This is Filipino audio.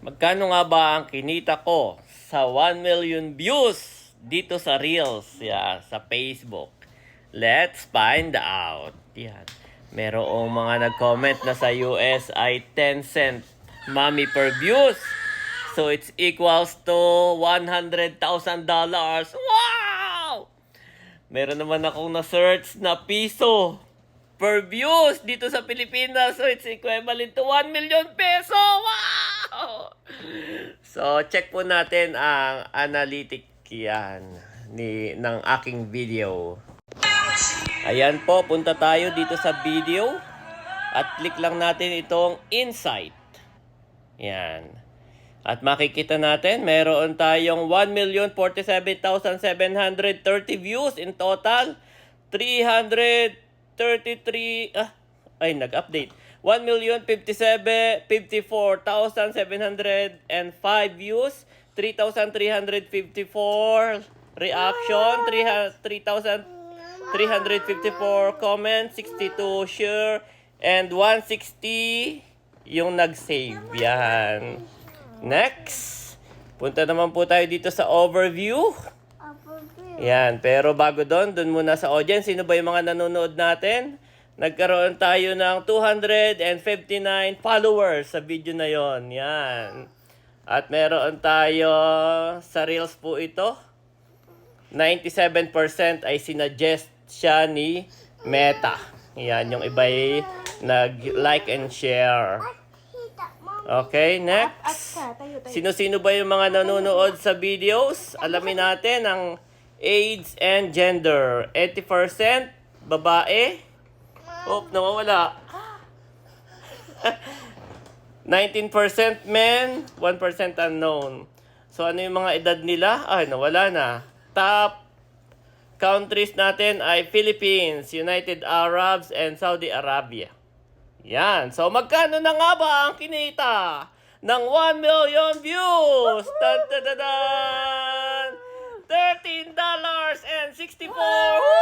Magkano nga ba ang kinita ko sa 1 million views dito sa Reels, sa Facebook? Let's find out. Yan. Merong mga nag-comment na sa US ay 10 cent mommy per views. So it's equals to $100,000. Wow! Meron naman akong na-search na piso per views dito sa Pilipinas. So it's equivalent to 1 million peso. Wow! So check po natin ang analytic yan ng aking video. Ayan po, punta tayo dito sa video at click lang natin itong insight. Yan. At makikita natin, meron tayong 1,047,730 views in total. 333, nag-update. 1,054,705 views. 3,354 reaction. 3,354 comments. 62 share. And 160 yung nag-save. Yan. Next, punta naman po tayo dito sa overview. Yan, pero bago doon muna sa audience, sino ba yung mga nanonood natin? Nagkaroon tayo ng 259 followers sa video na yon. Yan. At meron tayo sa Reels po ito. 97% ay sinuggest siya ni Meta. Yan, yung iba ay nag-like and share. Okay, next. Sino-sino ba yung mga nanonood sa videos? Alamin natin ang age and gender. 80% babae. Nawawala. 19% men, 1% unknown. So ano yung mga edad nila? Nawala na. Top countries natin ay Philippines, United Arabs, and Saudi Arabia. Yan. So, magkano na nga ba ang kinita ng 1 million views? $13.64!